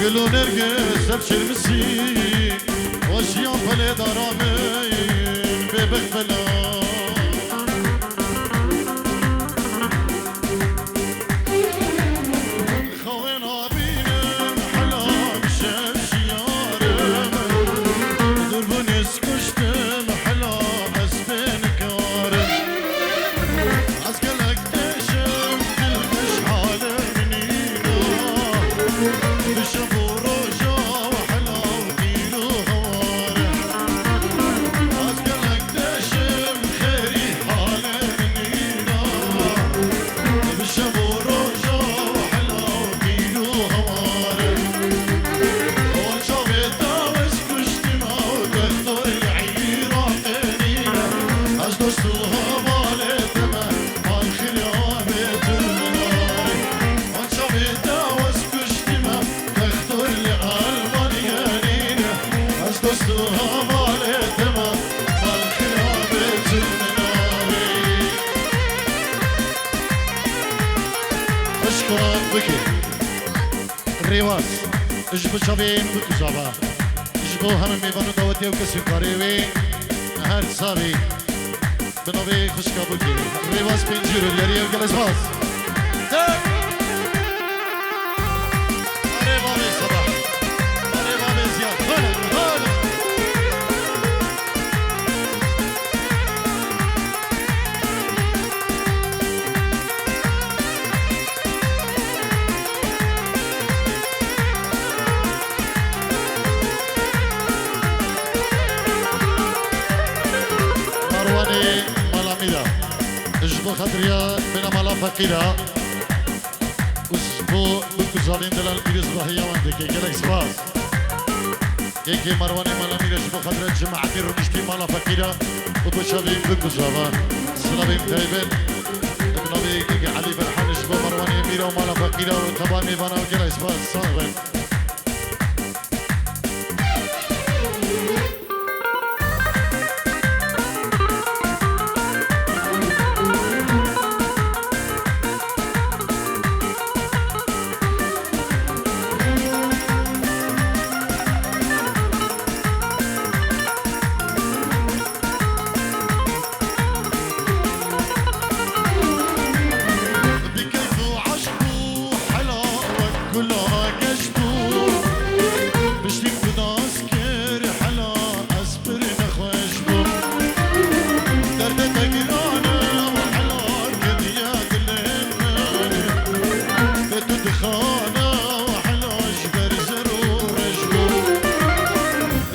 گلو نرگس تبشر مسي وشيان فلي درامين ببك فلا خوين عبينم حلام شمشيارم دربون اسكشتم حلام اسبين كارم عسكلك تشم كلمش حالم منينا بشبو روجا وحلا وكيلو هوارم عسكلك تشم خيري حالم منينا بشبو روجا وحلا وكيلو هوارم وشوفي داوس كشتما ودكتور العيرة قنينة أجدوستوها بالتما الخليا بيت المنار وشوفي داوس كشتما دكتور الألمانيانينة أجدوستوها بالتما الخليا بيت المنار أشكرك بكي الرواس اجبو شابين بكو شابا اجبو هم میوانو دعوتی و کسی کاری وی هر سابی بنابی خوشکا بکی رواس پینجی رو لیاری و گلس باز آره بابی صبح آره بابی زیاد هلا هلا مرواني مالاميدا اجبو خطريا بنا مالا فقيرة اجبو بكو زالين دلال بيرس بحيا واندكي جلك سباس كي مرواني مالاميدا اجبو خطريا جماعتي رمشتي مالا فقيرة وبو شابين بكو زابان سلابين تايبين ابنابي كي علي برحان اجبو مرواني ميرا ومالا فقيرة وطبان ميبانا وجلك سباس صاغبين بكيفو عشقو حلا وكلها كشبو بشتي بداس كير حلا أسبر نخوشبو درد تقرانا وحلا كديا دلنا بتو دخانا وحلا جبر زرور رجبو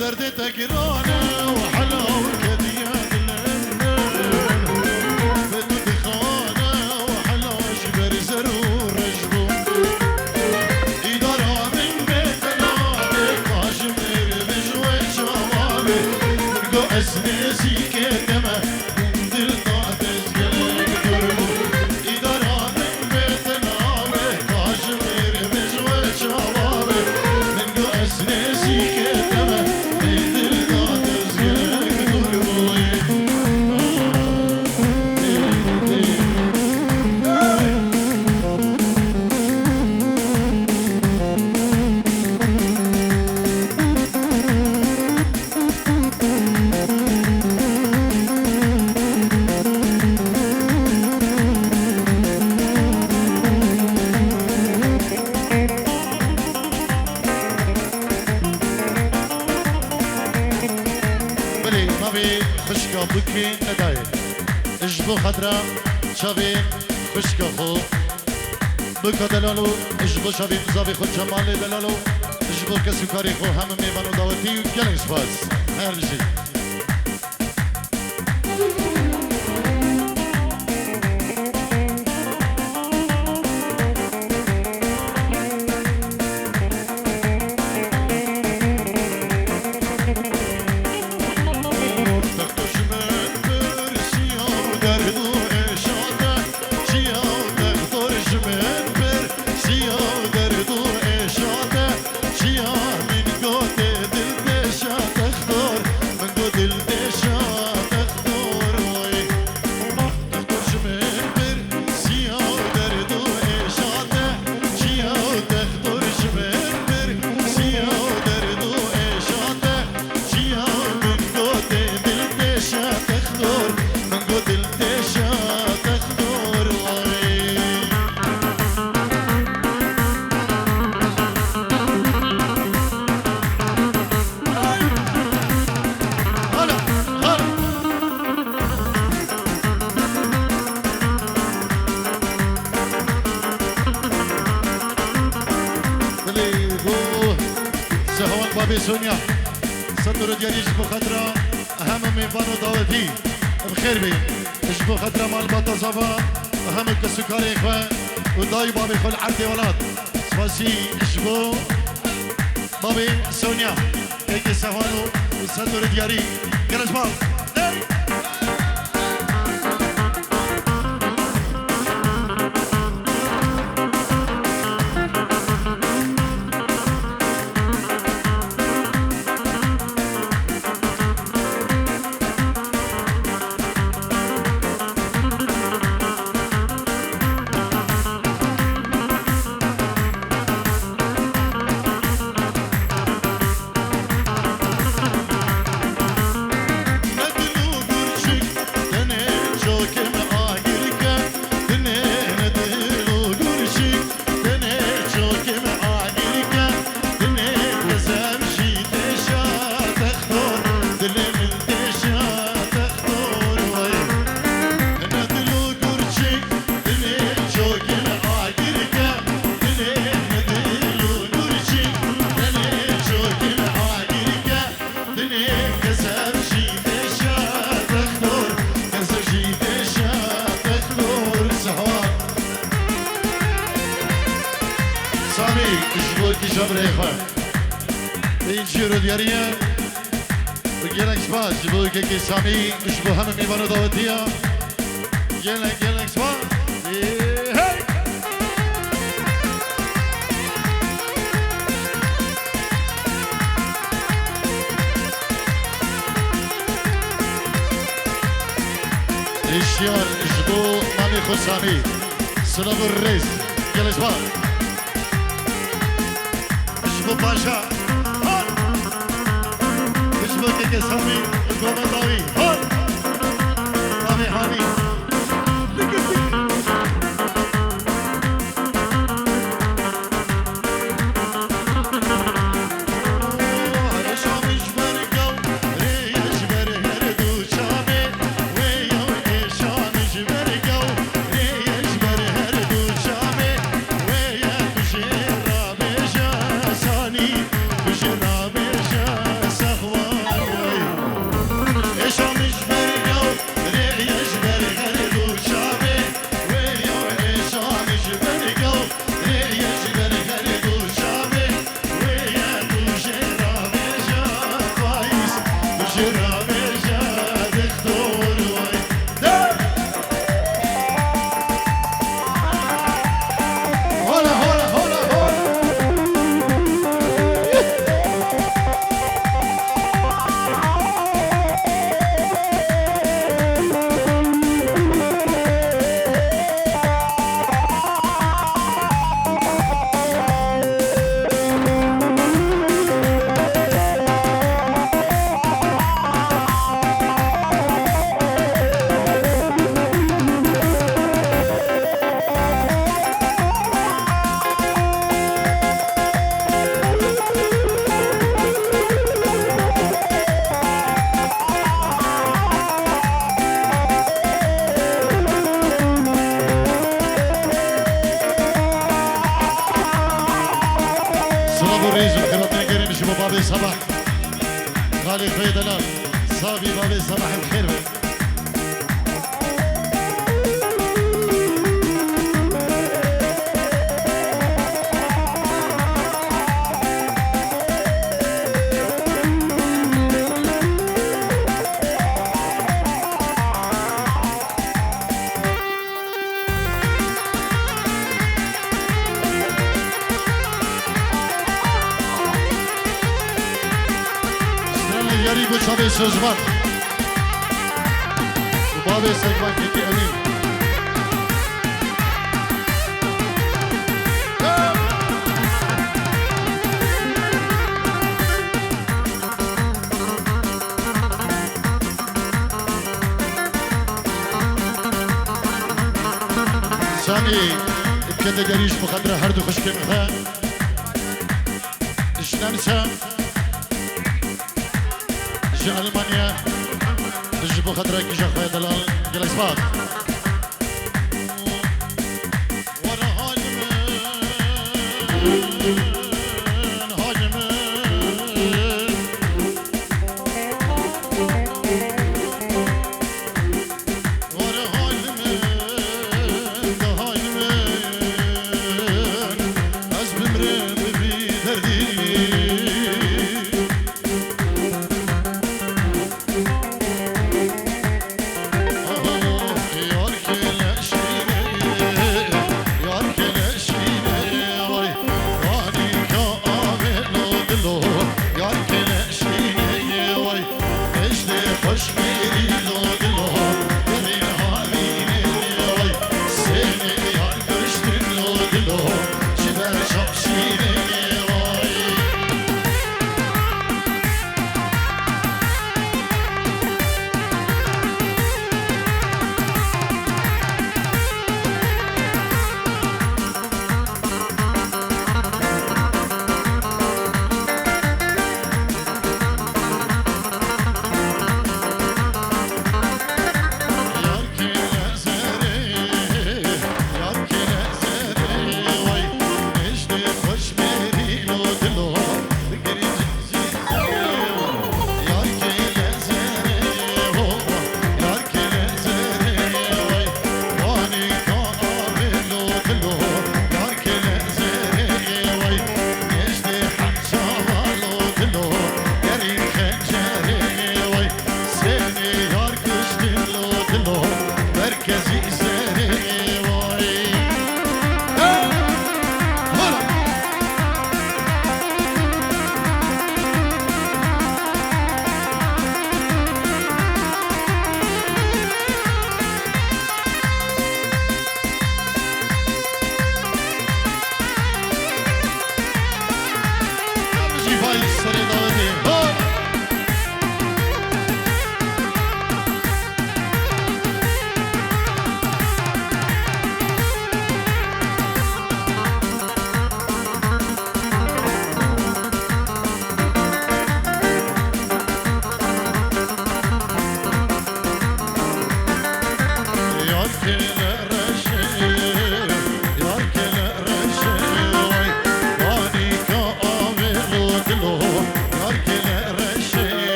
درد تقرانا وحلا كديا دلنا بتو دخانا وحلا جبر زرور رجبو إدارة من بيتنا بقاشمير بجوي شوابي مرقو أسنسي كتما من دل طاعتش قلق دربو إدارة من بيتنا بقاشمير بجوي شوابي مرقو أسنسي كتما من دل طاعتش قلق دربو بلي ما بي خشكا بكي نداي اجبو خضرا شابي خشكا خو بكا دلالو اجبو شابي مزابي خود جمالي دلالو اجبو كسوكاري خو هم ميوانو داوتي و گلنگ سپاس هر جي من بابي سونيا صدر ديالي جبو خطرة أهم من فانو داوتي بخير بي جبو خطرة مال باتا صفا أهم كسكاري إخوة وداي بابي خل عرضي ولاد سواسي جبو بابي سونيا هيك سفانو صدر ديالي جرس بال الجيرو دياريا وجيلك سباس جبوك كي سامي جبو هم ميبانو داوتيا جيلك سباس هاي الشيال جبو مامي خو سامي سلام الرئيس جيلك سباس جبو باشا بوكي كي سامي القوم الضوي هون رامي حامي صباح خالد فيدلال صافي بابي صباح الخير ياريبو شابي سوزمان وبابي سيكوان كيكي أمين سامي بكده جريش بخاطر هردو خشكي مخان الشنمسة ألمانيا تجيبوا خاطرك يجي خويا دلال جلس باك وانا هاجمن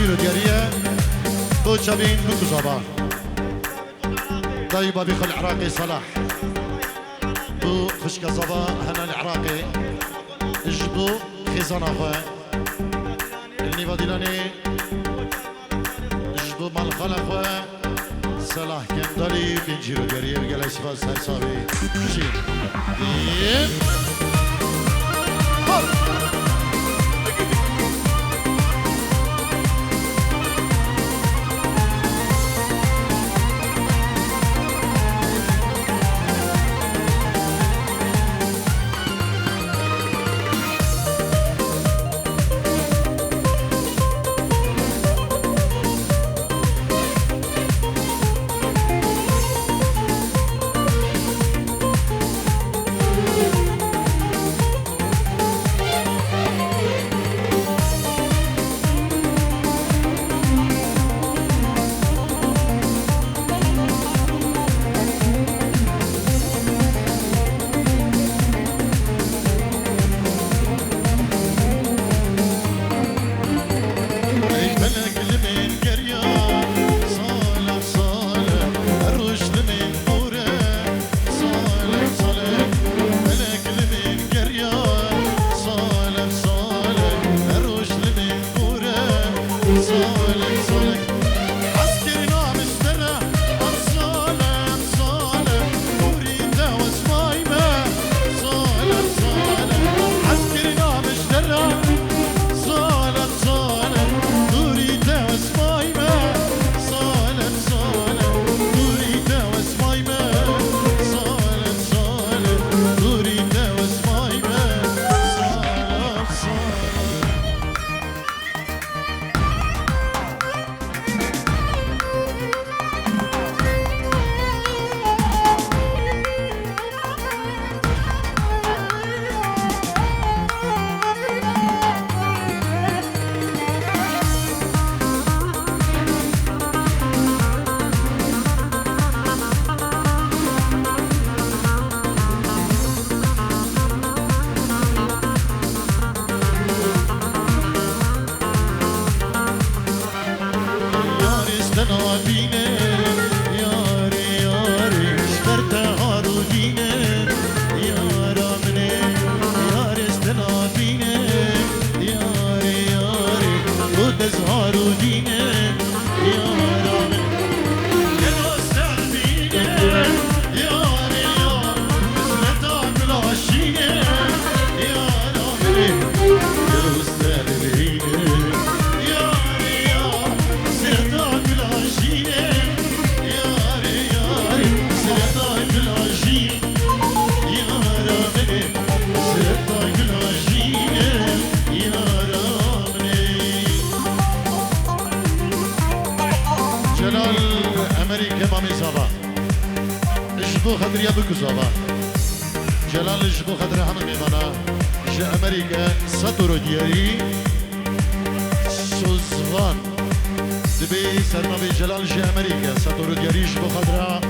بنجيرو ديارية بو شابين بو كزابا دايبا بيخو العراقي صلاح بو خشك زبا هنا العراقي اجبو خزان اخوة النيفا ديلاني اجبو مال خال اخوة صلاح كندالي بنجيرو ديارية بقال اسفاس هرسابي شين جبو خدريا بكوزابا جلال جبو خدر هم ميمانا جا امريكا ساتورو دياري سوزوان دبي سرنبي جلال جا امريكا ساتورو دياري جبو خدر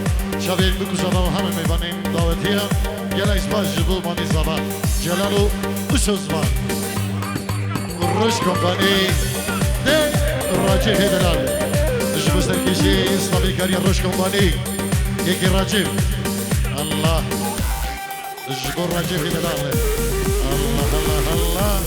شابين بكوزابا هم ميمانين دعوتيا جلا اسباس جبو مامي زابا جلالو وسوزوان روش كومباني دي راجي هدلال جبو سركيشي اسلامي كاريا روش كومباني يكي راجي الله الجبور راجي في دلالة الله الله الله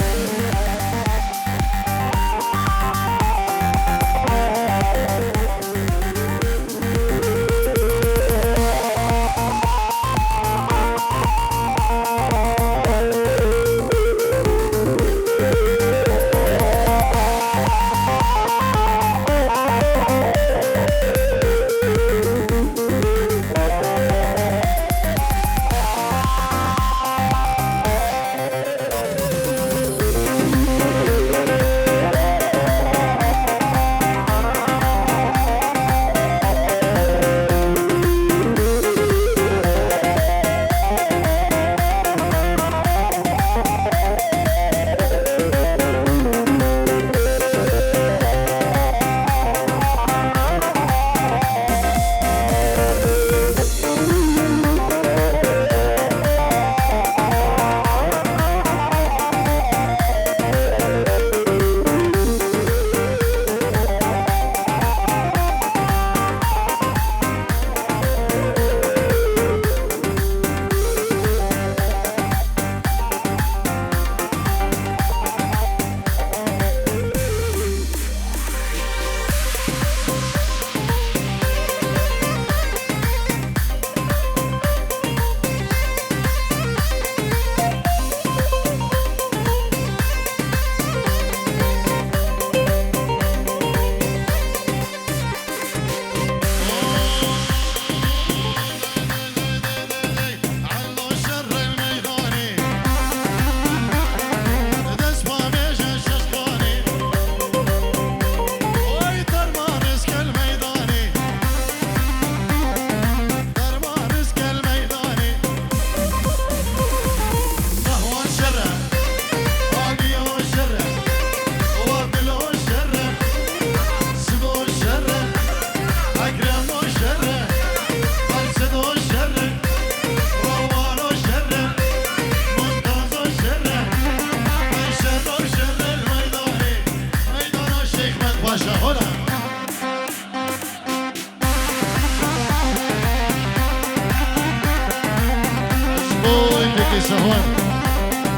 سهوان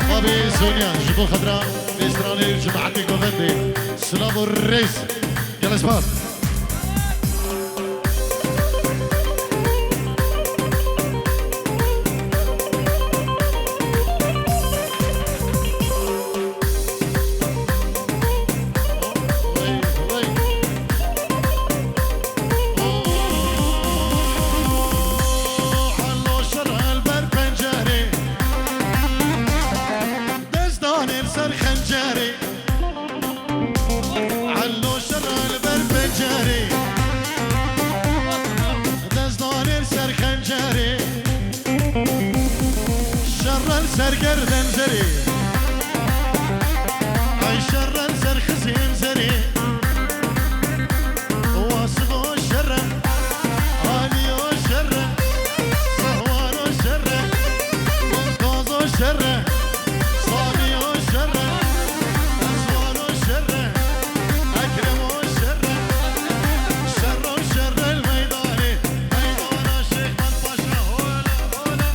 بابي سونيا جبو خضراء إسرائيل جماعتي كوفندي سلام الرئيس جلس باس سرگردن زری ای شرن سر خزیم زری واصل و شرن عالی و شرن سهوان و شرن منقاذ و شرن صالي و شرن أسوان و شرن أكرم و شرن شر و شر الميداني ميدان الشيخ من باشا هولا هولا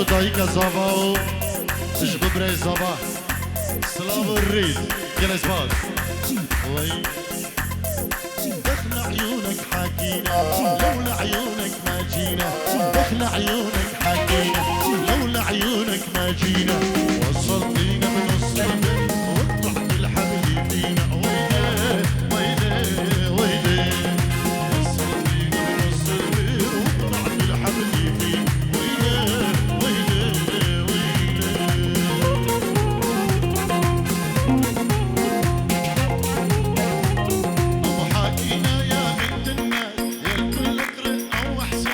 دايكا زافاو تجبو بري زافا سلام الريد جلس باس وي دخل عيونك حكينا لولا عيونك ما جينا دخل عيونك حكينا لولا عيونك ما جينا وصلتينا من الصدر وطلعت الحبل فينا ويلي ويلي ويلي وصلتينا من الصدر وطلعت الحبل فينا ويلي ويلي ويلي أبو حكينا يا بنت الناس يا الكل قرئ أو أحسن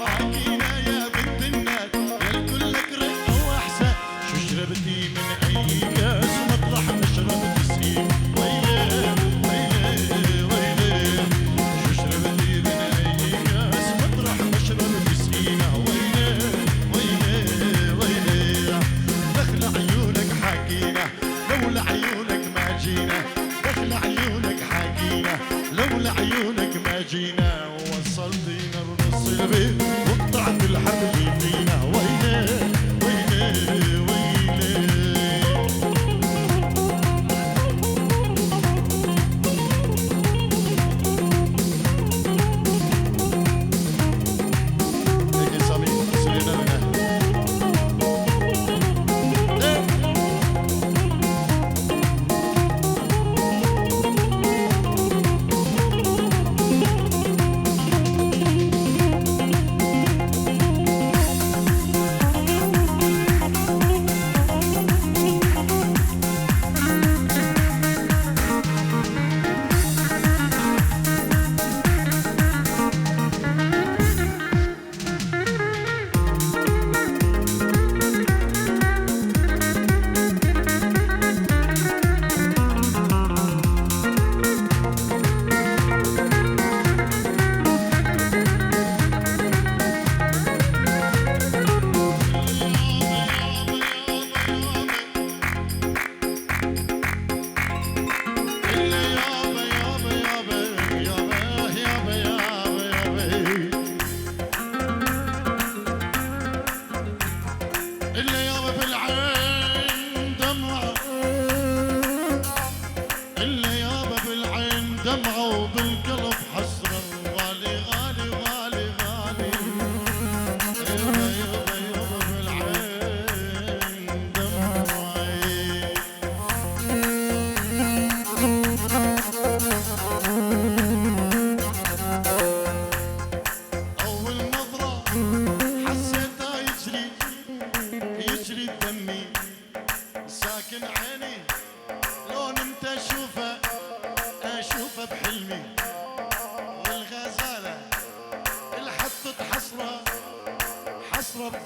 حكينا يا بنت الناس يا الكل قرئ أو أحسن شو شربتي من أي كاس مطرح نشرب تسقيم ويلي ويلي ويلي شو شربتي من أي كاس مطرح نشرب تسقينا ويلي ويلي ويلي دخل عيونك حكينا لولا عيونك ما جينا دخل عيونك حكينا لولا عيونك ما جينا وصلتينا بنص البيت وقطعت الحبل فينا ويلي ويلي ويلي هيك سامي سلينا منه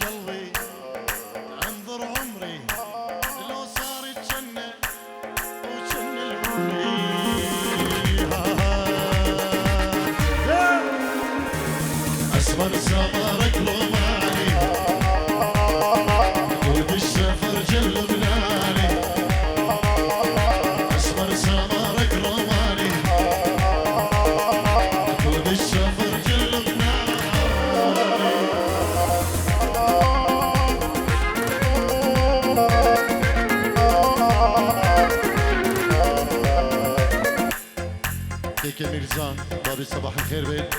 قلبي انظر عمري لو صارت جنة وجن العمري اسمر سمرك روماني وبالسفر جل بلاني اسمر سمرك روماني وبالسفر جل بلاني كيكي ميرزان بابي صباح الخير بيت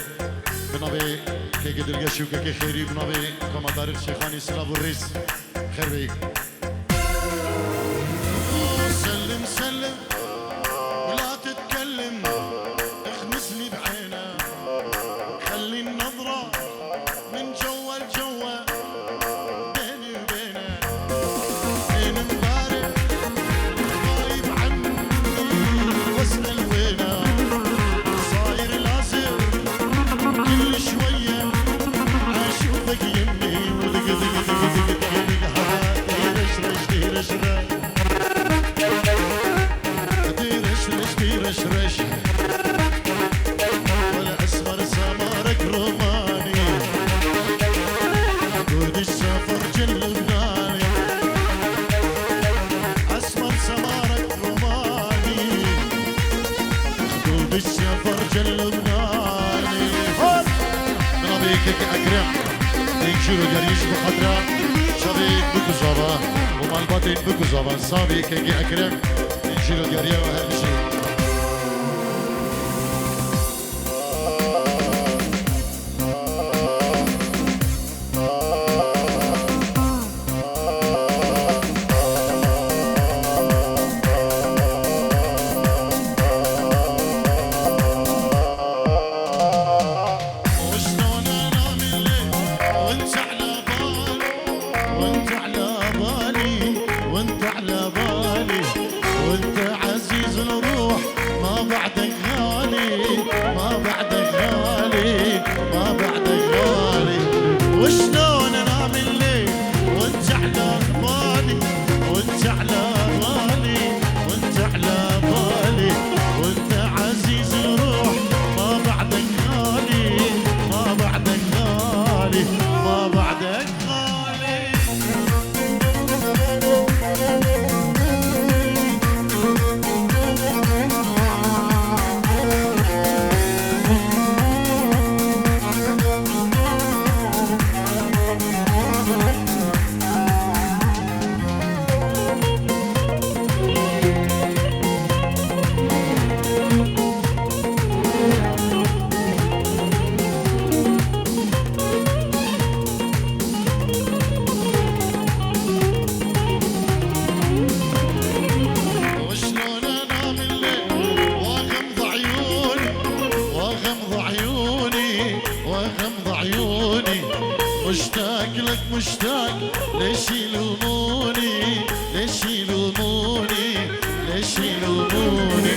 بنابي كيكي دلقشي وكيكي خيري بنابي كوماندار الشيخاني سلاف الريس خير بيك سلم سلم ولا تتكلم اخمس لي بعينه خلي النظرة من جوا لجوا بيني وبينه من امبارح غايب عني واسأل وينه صاير لازم كل شوية اشوفك يمي ودق دق دق دق دق دق ديرش رش ديرش رش رش ولا اسمر سمارك روماني دود السفر جل لبناني اسمر سمارك روماني دود السفر جل لبناني بنابي كيكي اكرم ينشروا جريش بخضرة شبيك بكزوبة ومالباتين بكزوبة صابي كيكي اكرم ينشروا جريا وهالشي وشلون انام الليل وانت على بالي وانت على بالي وانت على بالي وانت عزيز الروح ما بعدك غالي ما بعدك غالي ما بعدك غالي وشلون انام الليل وانت على بالي وانت على بالي وانت على بالي وانت عزيز الروح ما بعدك غالي ما بعدك غالي ما بعدك غالي وشلون انام الليل واغمض عيوني واغمض عيوني واغمض عيوني مشتاق لك مشتاق ليش يلوموني ليش يلوموني ليش يلوموني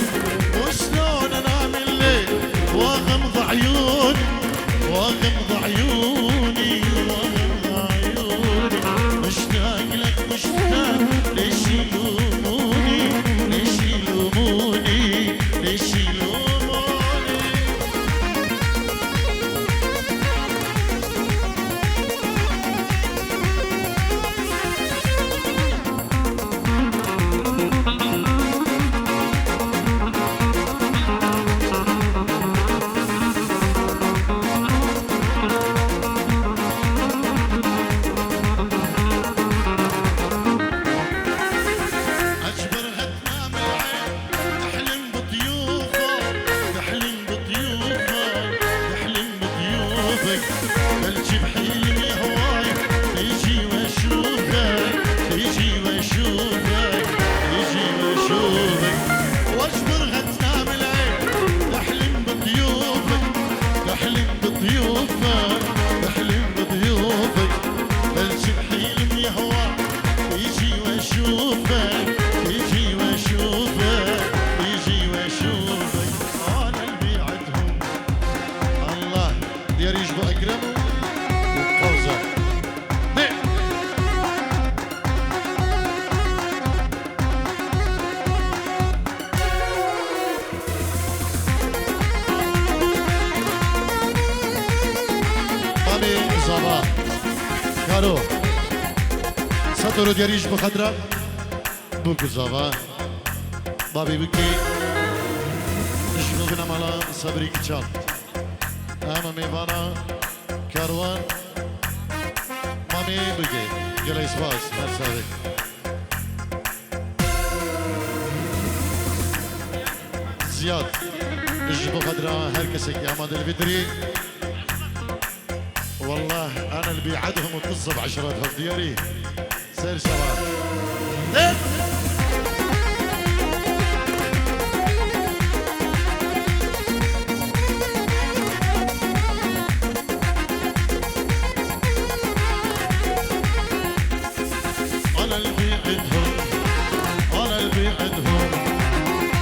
وشلون انام الليل واغمض عيوني واغمض عيوني واغمض عيوني مشتاق لك مشتاق ليش يلوموني ليش يلوموني ليش يلوموني خارو سطر دیریش بخدرا بگو زاوا بابی بکی نشنو بنا مالا صبری کی چال اما میوانا کاروان مامی بگی گل اسواس مرساوی زیاد نشنو بخدرا هر کسی که آماده الفيدري والله انا اللي بيعدهم وتصب بعشراتهم دياري سير شباب انا اللي بيعدهم انا اللي بيعدهم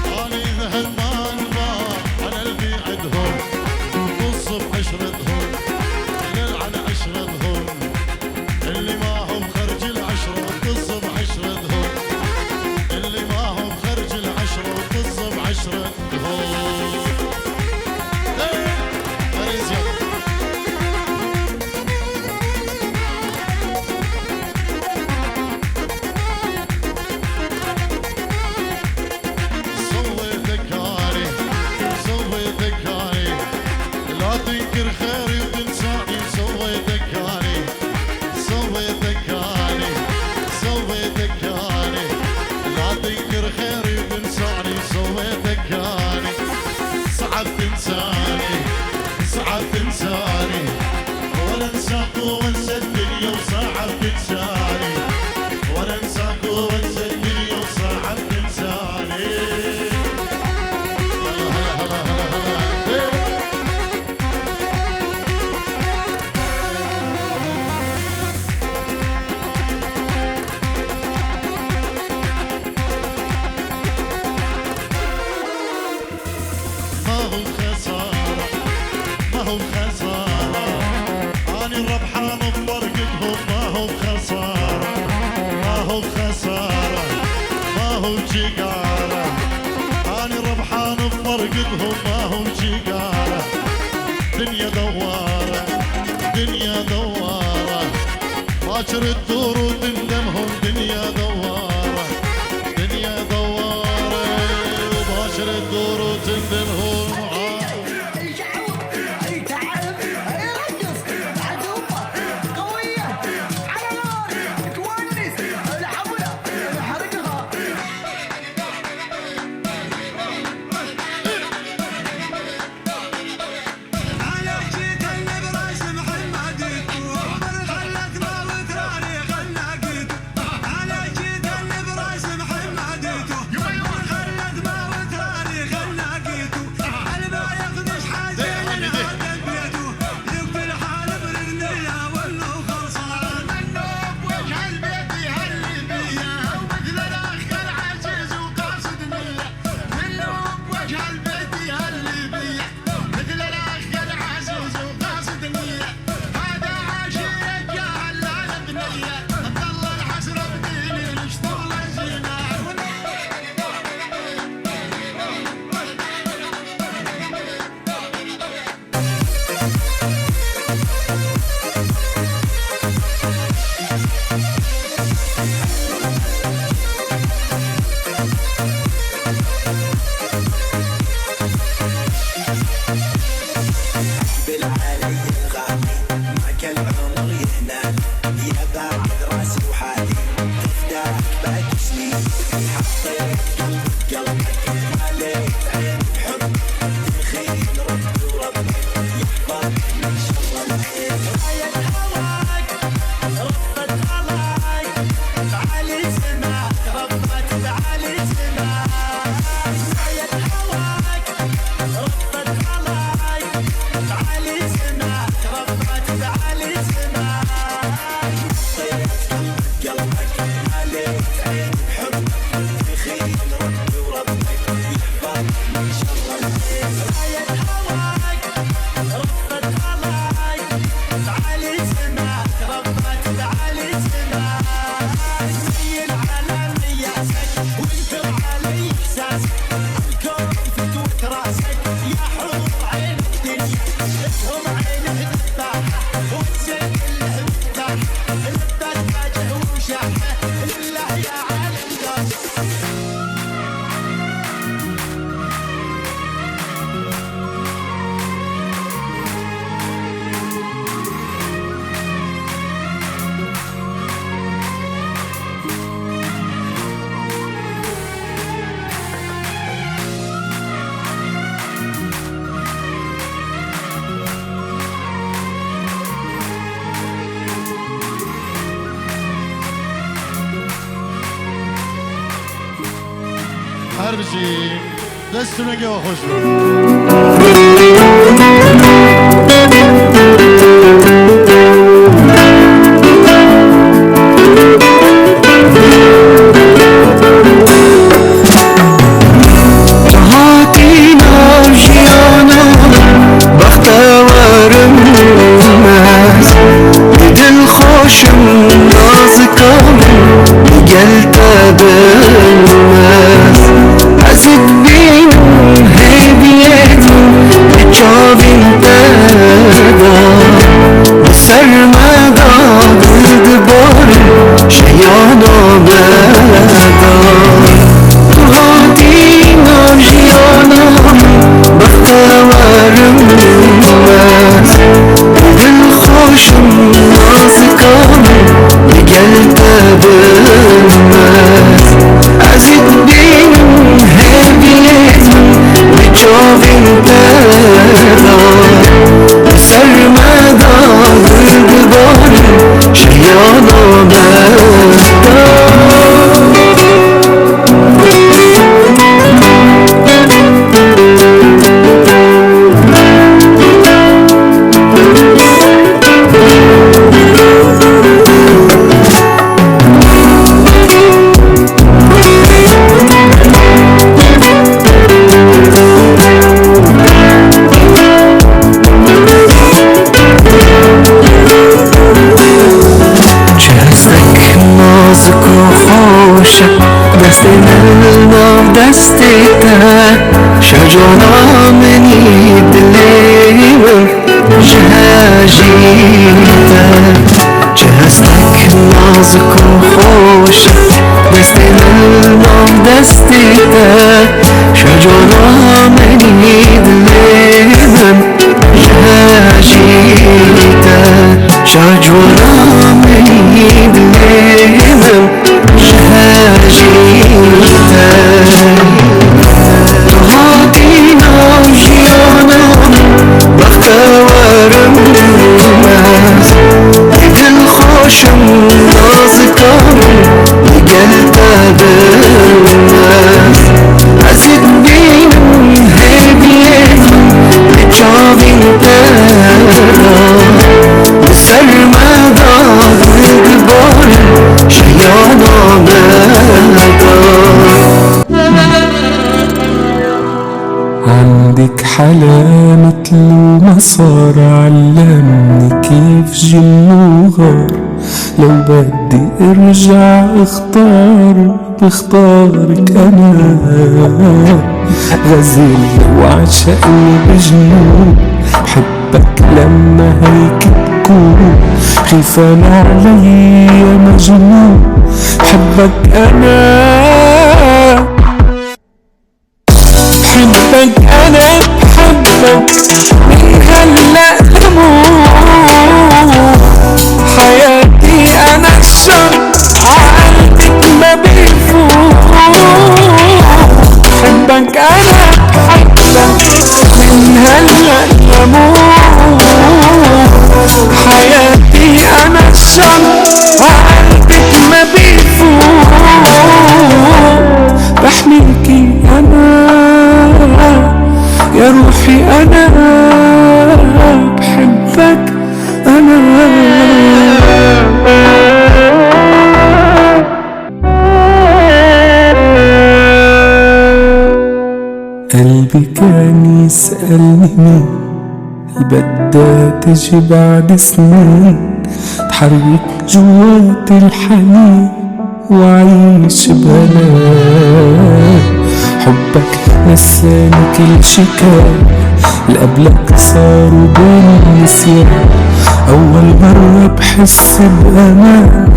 انا ذهب ما البار انا اللي بيعدهم تصب عشرتهم على عشرتهم اللي ما هم خرج العشرة وتصب عشرتهم اللي ما هم خرج العشرة وتصب عشرتهم سوي ذكاري سوي ذكاري لا تنكر خيري وتنساني سوي ذكاري سوي ذكاري سوي ذكاري لا تنكر خيري وتنساني سوي ذكاري صعب تنساني صعب تنساني ولا انساك وانسى الدنيا وصعب تنساني ولا انساك وانسى الدنيا وصعب تنساني هلا هلا هلا هلا هلا ما هو خسارة ما هو خسارة أنا الربحان بفرقتهم ما هو خسارة ما هو خسارة ما هو شقارة أنا الربحان بفرقتهم ما هو شقارة دنيا دوارة دنيا دوارة باكر تدور وتندمهم دنيا دوارة دنيا دوارة وباكر تدور وتندمهم هم عينه تفتح وتسجل له هربجي دستونه که خوش شجرة من يدليل جهاجيتا جهزتك نازك وخوش دستين المام دستيتا شجرة من يدليل جهاجيتا شجرة من يدليل جهاجيتا عندك حلا مثل المسار علمني كيف جن وغار لو بدي ارجع بختارك انا غزل وعشقني بجنون حبك لما هيك تكون خيفان علي مجنون حبك انا بحبك أنا بحبك من هلأ لموت حياتي أنا الشر عقلبك ما بيفوت بحبك أنا بحبك من هلأ لموت حياتي أنا الشر عقلبك ما بيفوت بحميكي أنا يا روحي أنا بحبك أنا قلبي كان يسألني مين بدها تجي بعد سنين تحرك جوات الحنين وعيش بهناء حبك نساني كل شكاية لقبلك صاروا بين نسيان أول مرة بحس بأمان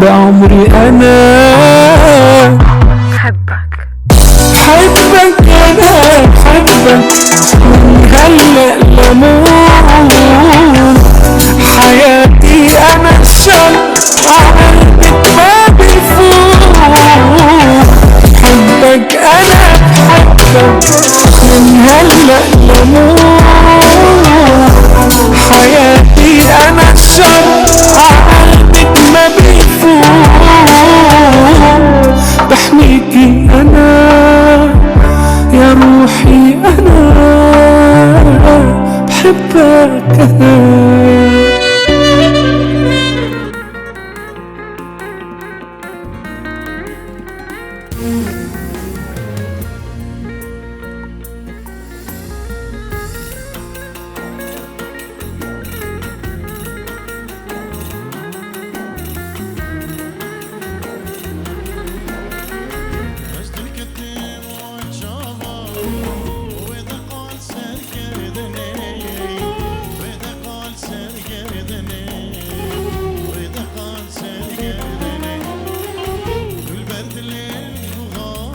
بعمري أنا بحبك أنا بحبك من هلأ لموت حياتي أنا الشر عقلبك ما بيفوت بحبك أنا بحبك من هلأ لموت حياتي أنا الشر عقلبك ما بيفوت بحميكي أنا والبرد الليل وغار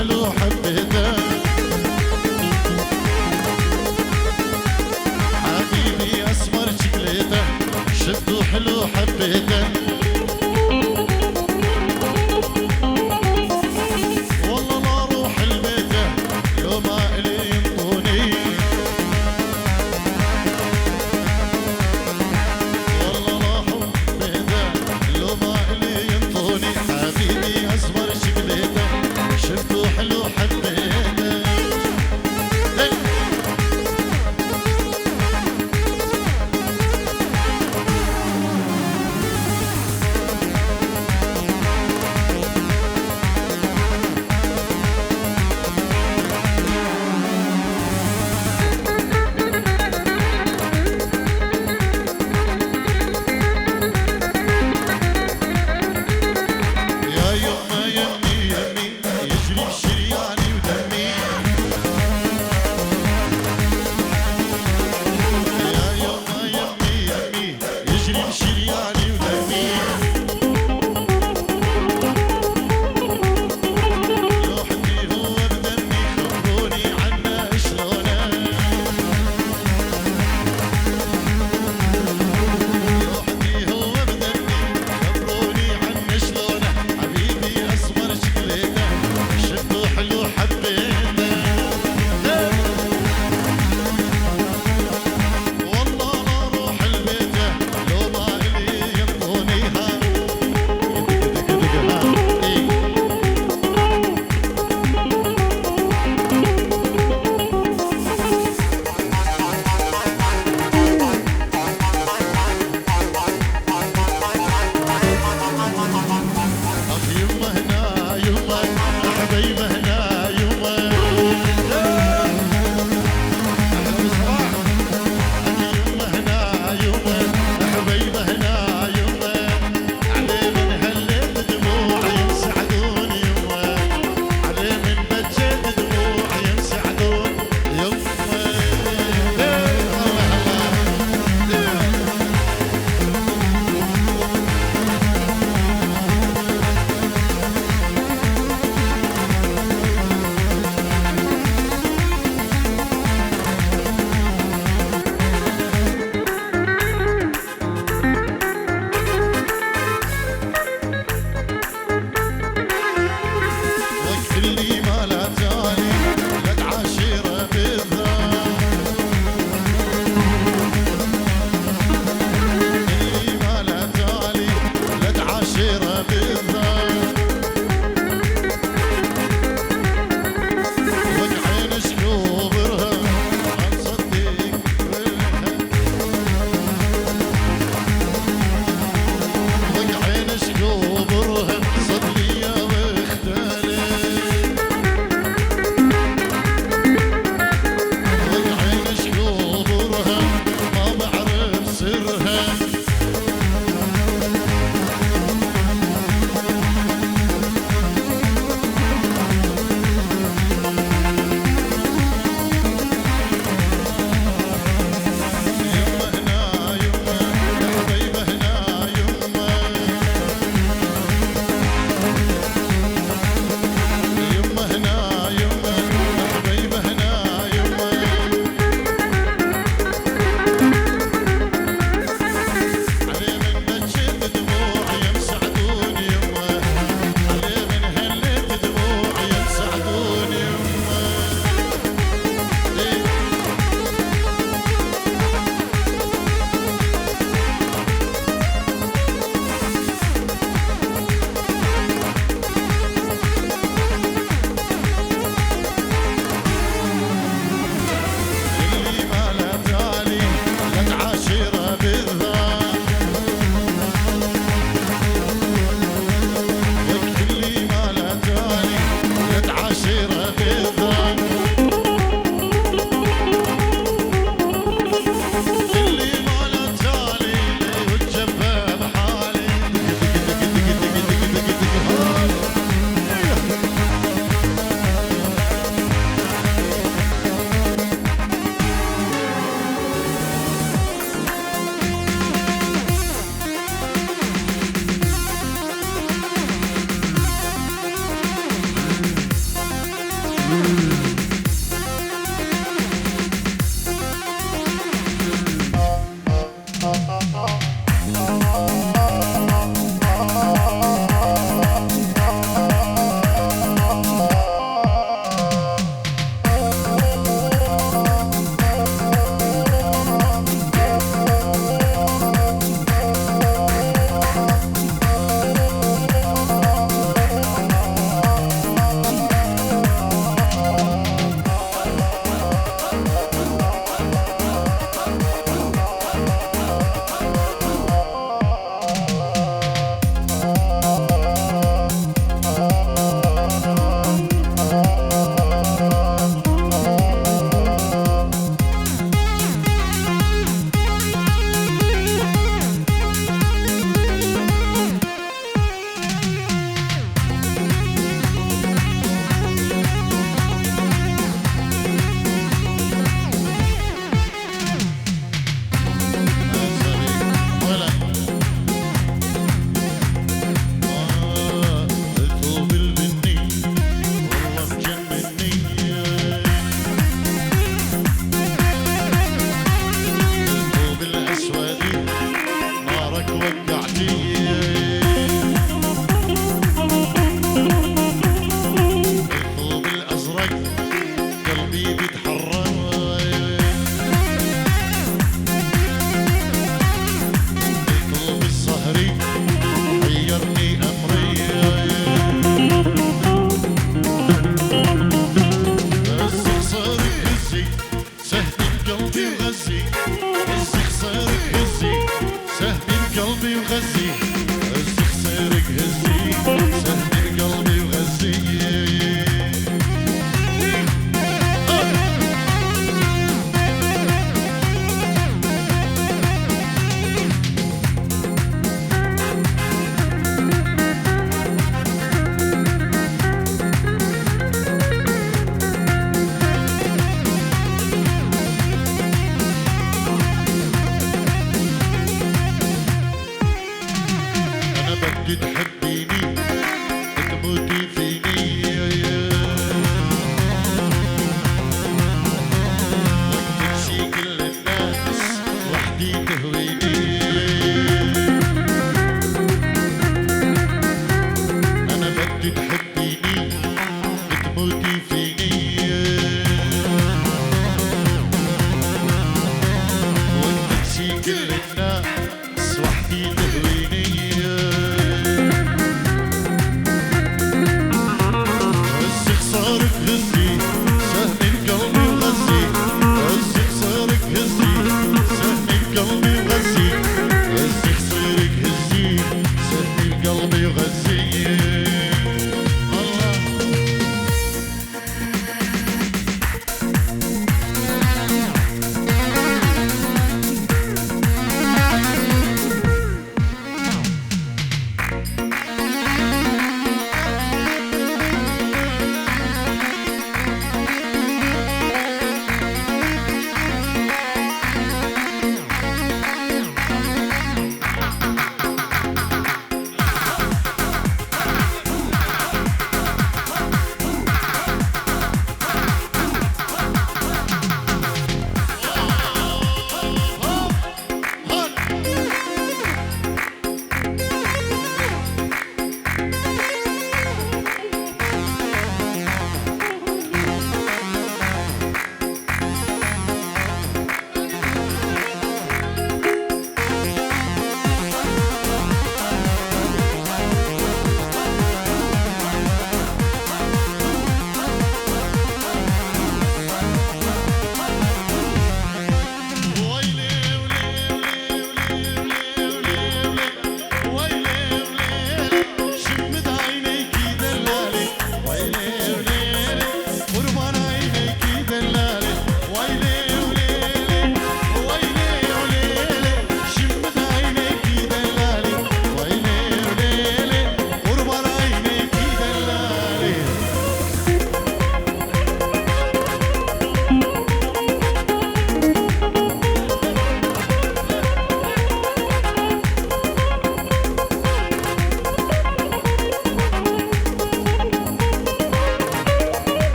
حلو حبيته حبيبي اسمر شكليته شفته حلو حبيته والله لا اروح لبيته لو ما الي ينطوني والله لا احب بيته لو ما الي ينطوني حبيبي اسمر شكليته شفته حلو حبيته يا يما يمي يمي يجري بشرياني ودمي يا يما يمي يمي يجري بشرياني ودمي لوحدي هو بدمي خبروني عنه شلونه لوحدي هو بدمي خبروني عنه شلونه حبيبي اسمر شكليته شفته حلو حبيته والله لا اروح لبيته لو ما الي الثوب الازرق قلبي بيتحرك، الثوب الصهري غيرني امري، هزي خسارك هزي سهمي بقلبي وغزي، هزي خسارك هزي سهمي بقلبي وغزي، هزي خسارك هزي سهمي بقلبي وغزي. أنا بدي تحبيني تموتي فيني، وتنسي كل الناس وحدي تهويني. أنا بدي تحبيني تموتي فيني، وتنسي كل الناس وحدي تهويني. هزي خسارك هزي سهمي بقلبي وغزي، هزي خسارك هزي سهمي بقلبي وغزي، هزي خسارك هزي سهمي بقلبي وغزي. الله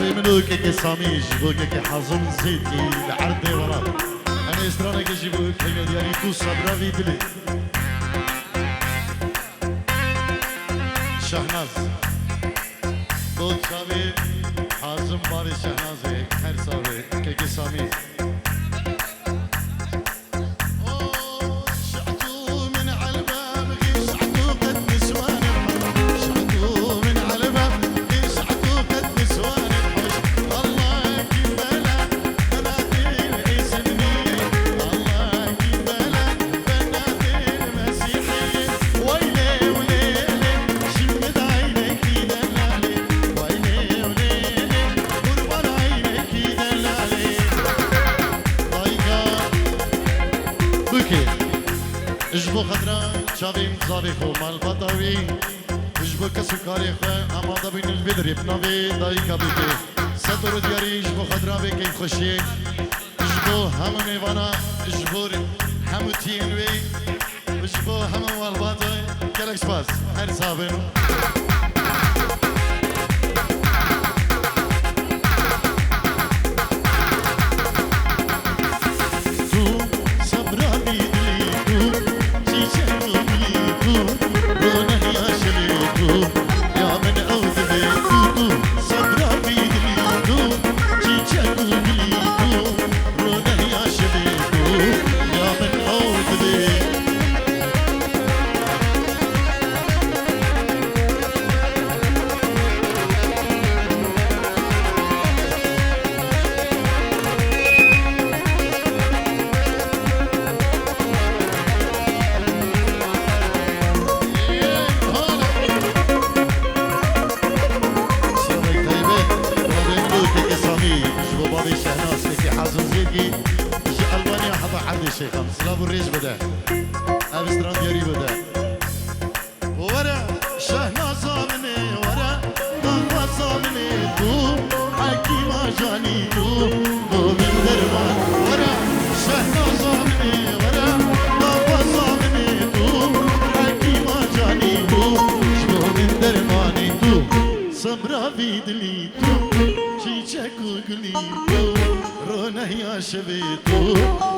صلابي منو كيكي سامي جيبو كيكي حازم زيتي العرض ورا انا استرانا كيجيبو كيكي ديالي تو صبرا في دلي شهناز دو صابي حازم باري شهنازي هر صابي كيكي سامي جبو خضرا شابیم زاوی خو مال بطاوی جبو کسو کاری خو اما دا بین البدر یبناوی دایی کبیتی ستور دیاری جبو خضرا بی که خوشی جبو همه میوانا جبو همه تینوی جبو همه والباتوی کلک سپاس هر صابینو سلام الريش بدا ابستران دياري بدا ورا شهناز مني ورا ضغط مني تو حكيم جاني تو من درمان ورا شهناز مني ورا ضغط مني تو حكيم جاني تو من درماني تو صبرا في دلي تو شيشك وقلي تو رونا يا شبيتو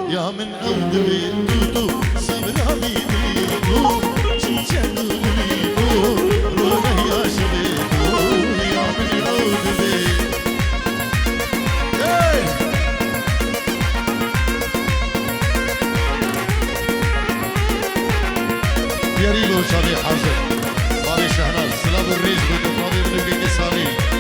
يا من أود بيتو صبرا بيديتو شيشانو بيتو رونا يا شبيتو يا من أود بيتو يا ريلو شابي حاضر بابي شهناز سلام الريش بدو بابي بلوكي كسامي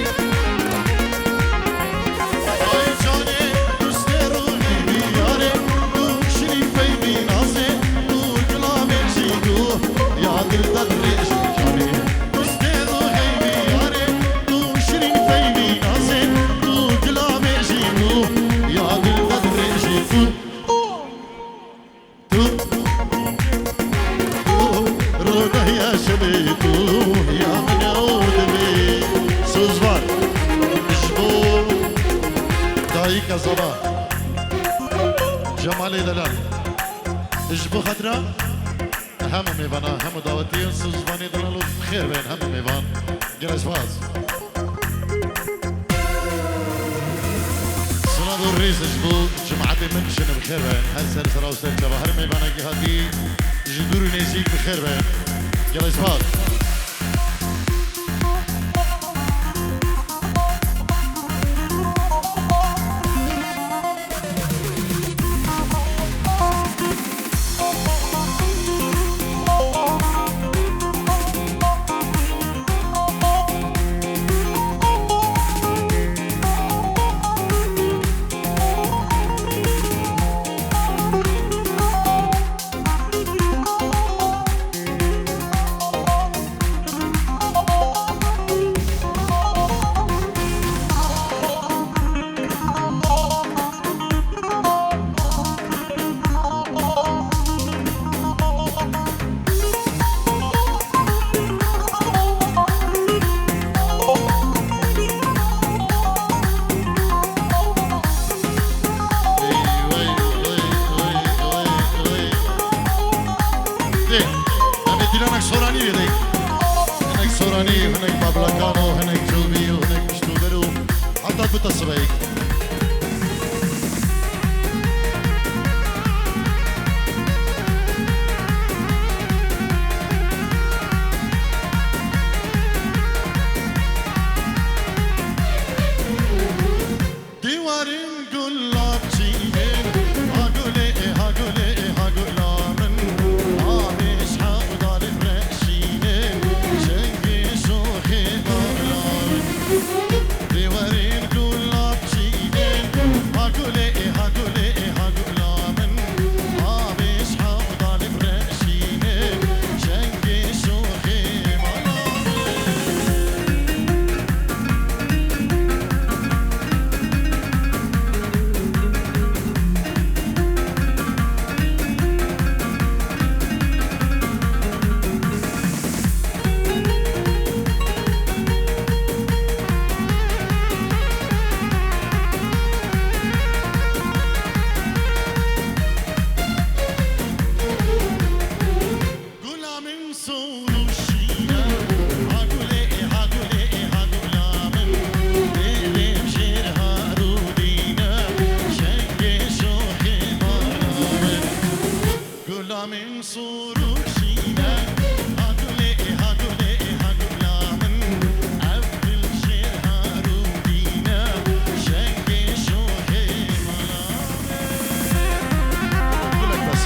جمالي دلال اجبو خطرة هم ميفانا هم دعوتين سوزباني دلالو بخير بين هم ميفان جلس فاز سنادو الرئيس اجبو جمعتي منشن بخير بين هسر سراوسر جواهر ميفانا جهاتي جدور نيسيك بخير بين جلس فاز التصبيق. ديوارين قلاب جيلين هاقولي هاقولي هاقولامن عامش حاضر برشيلين شنقي شوخي مغلامن ديوارين قلاب جيلين هاقولي هاقولي هاقولامن عامش حاضر برشيلين شنقي شوخي مغلامن من صور الشينا هاقولي هاقولي هاقولامن ليلي بشير هارودينا شنقي شوخي مغلامن قولا من صور الشينا هاقولي هاقولي هاقولامن عبد الشير هارودينا شنقي شوخي مغلامن أقول لك بس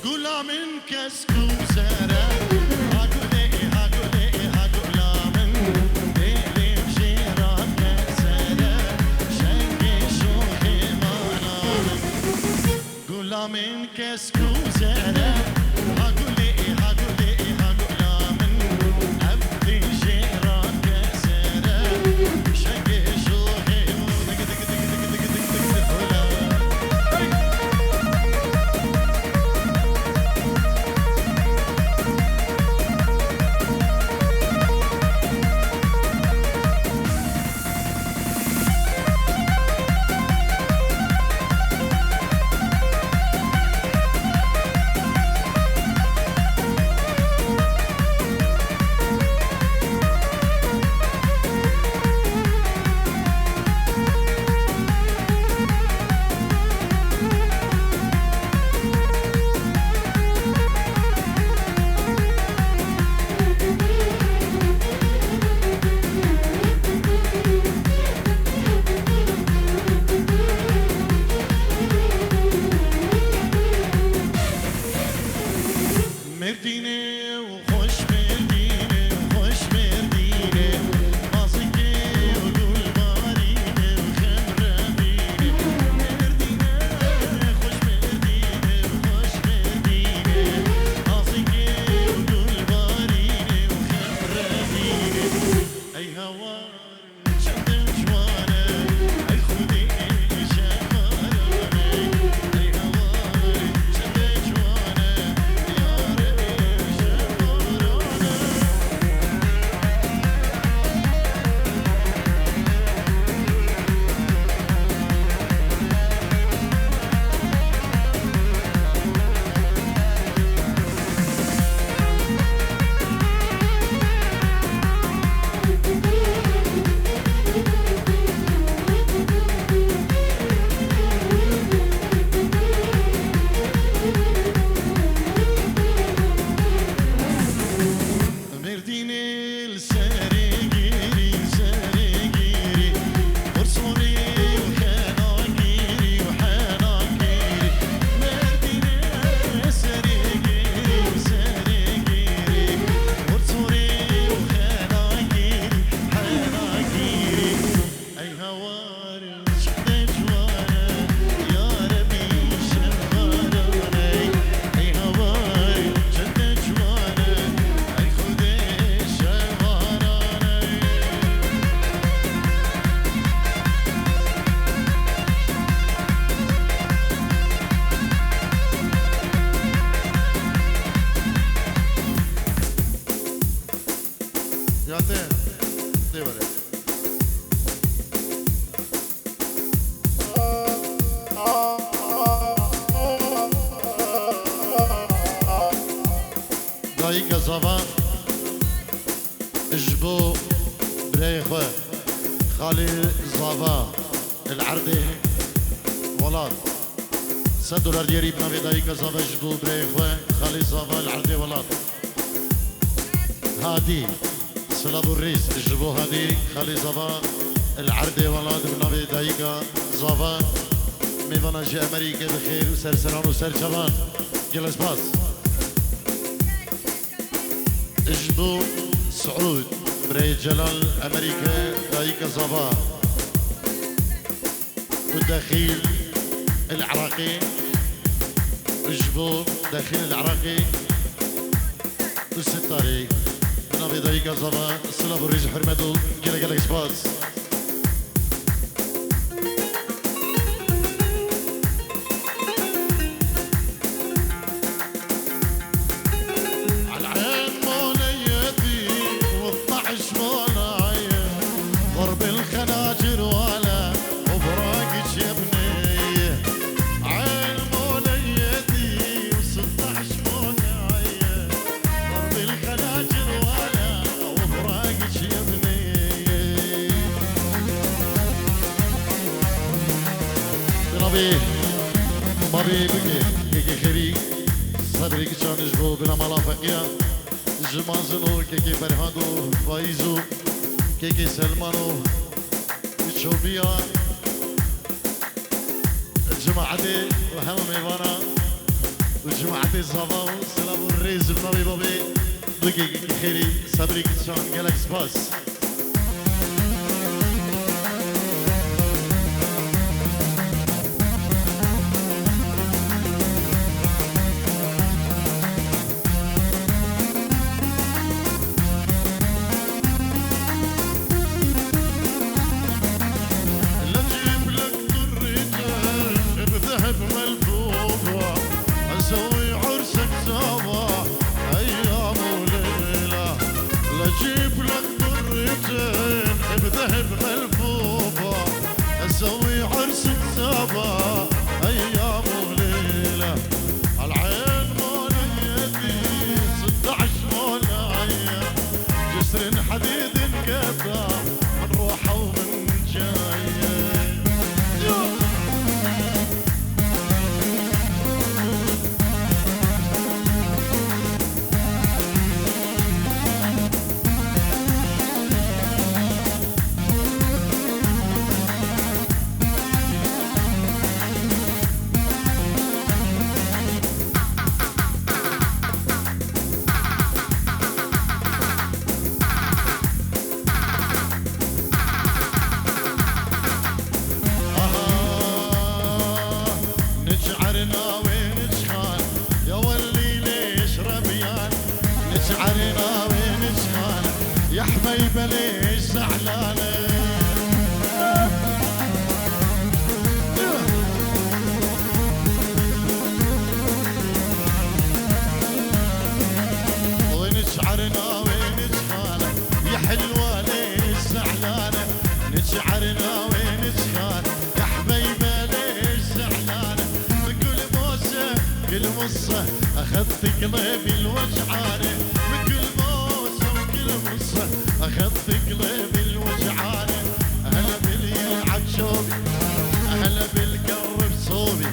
قولا من كسكو سرا هاقولي هاقولي هاقولامن ليلي بشيران كسرا شنقي شوخي مغلامن قولا من كسكو سرا هاقولي هاقولي هاقولامن عبدي شيران كسرا شنقي شوخي مرديني وخش مرديني وخش مرديني مازكي وقول باريني وخمربيني مرديني خش مرديني وخش مرديني مازكي وقول باريني وخمربيني اي هوار شد جوانا اي خذي شمالوني اي هوار شد جوانا يا ربي شمالوني ساعتين دي وري دايكا زافان اجبو بريخوة خالي زافا العردي ولاد $100 ديري بنابي دايكا زافا اجبو بريخوة خالي زافا العردي ولاد هادي سلابو الريس اجبو هادي خالي زافا العردي ولاد بنابي دايكا زافا ميفانا جي امريكا بخير وسرسران وسرشبان جلس باس اجبو سعود بري جلال امريكا دايكا زافا والدخيل العراقي اجبو دخيل العراقي والستاري نبي دايكا زافا سلابو الريز حرمتو جلا جلا سباس الخناجر ولا وفراقك يا بني عين موليتي و16 مولعية ضرب الخناجر ولا وفراقك يا بني بنابي مابي بكي كيكي خيري صدري كشان جبو بلا مالا فقيا جمازنو كيكي فرهادو فايزو كيكي سلمانو شوبيا جماعتي وهم ميوانا وجماعتي صافا وسلام الريز بنبي بابي بكي خيري صبري كتشان قالك سباس اسوي عرسك سوا ايام وليله لاجيب لك ضرتين بذهب ملفوفه اسوي عرسك سوا ايام وليله العين موليتي 16 مولعيه جسر حديد انقطع من روحه ومن جايه نشعرنا وين شخان يا حبيبه ليش زعلانه وين شعرنا وين شخان يا حلوه ليش زعلانه نشعرنا وين شخان يا حبيبه ليش زعلانه بكل موسه كل مصه اخذت قلبي الوجعانه بكل موسه وكل مصه اخذت قلبي الوجعانه هلا باليلعب شوبي هلا بالقرب صوبي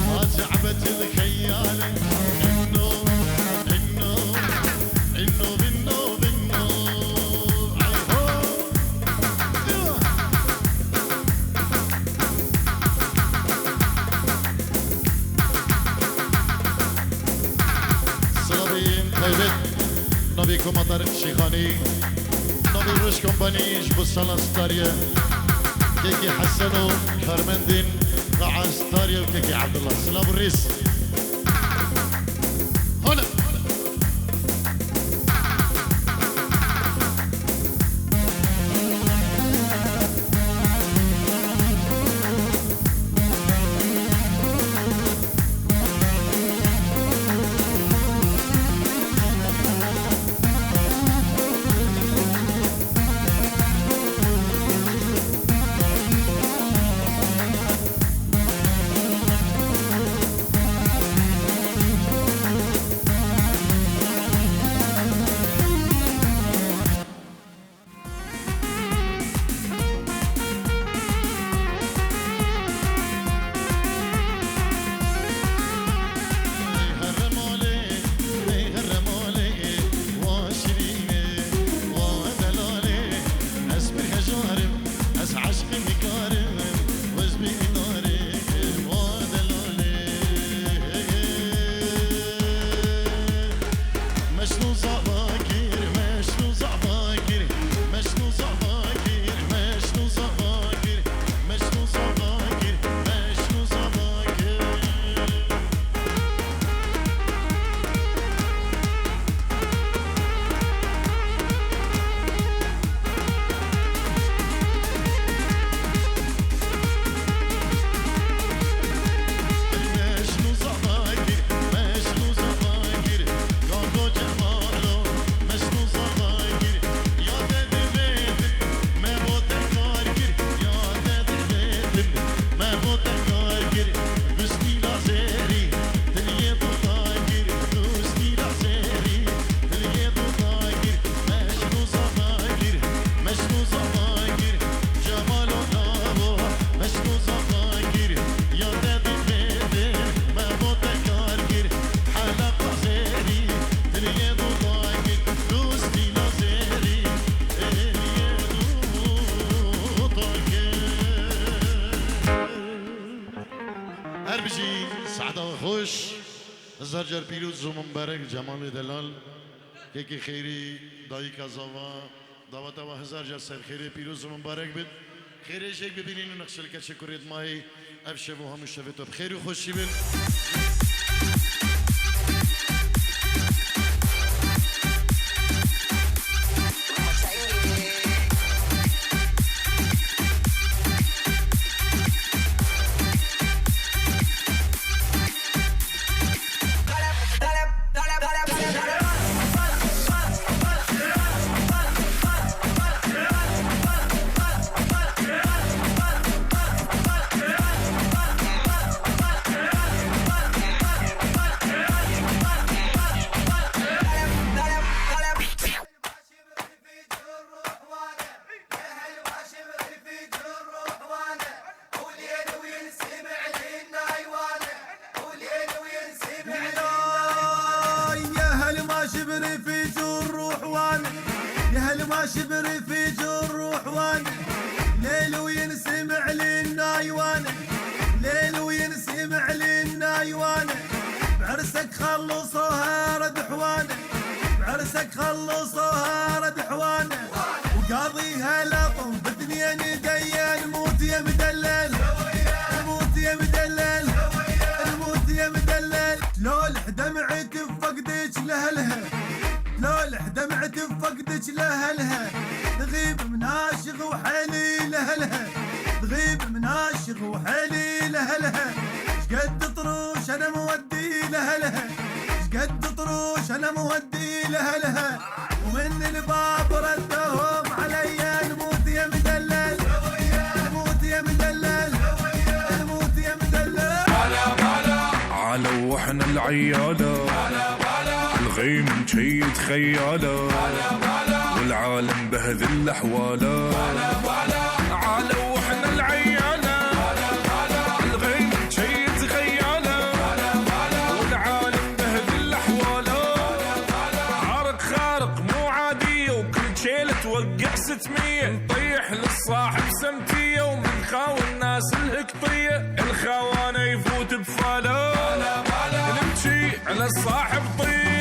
ما تعبت الخياله النوم النوم النوم النوم النوم سلابين طيبت نبيكم مطر شيخاني نبي روش كومباني جبو ستاريا كيكي حسنو كارمندين قاع ستاريا وكيكي عبد الله سلام الريس هنا هزار جار پیروز و مبارک جمال دلال که خیری دایی کازاوا دعوت و هزار جار سر خیری پیروز و مبارک بید خیری شک ببینین و نقشل که شکرید ماهی افشب و همون شبه تو بخیر و خوشی بید شبري في جروح وانا ليل وينسمع لنا يوانا ليل وينسمع لنا يوانا بعرسك خلصوها رد حوانا بعرسك خلصوها رد حوانا وقاضيها لطم باثنين ديان موت يا مدلل موت يا مدلل الموت يا مدلل لول دمعك بفقدك لهلها لول دمعتي بفقدك لهلها تغيب من عاشق وحالي لهلها تغيب من عاشق وحالي لهلها شقد طروش انا مودي لهلها شقد طروش انا مودي لهلها ومن الباب ردهم علي الموت يا مدلل الموت يا مدلل الموت يا مدلل على واحنا العيادة الغيم شيد خيالة والعالم بهذل احواله على واحنا العيالة الغيم شيد خيالة والعالم بهذل احواله عرق خارق مو عادية وكل شيلة توقع 600 نطيح للصاحب سمتية ومن خاوي الناس الهقطية الخوانة يفوت بفاله نمشي على الصاحب طيب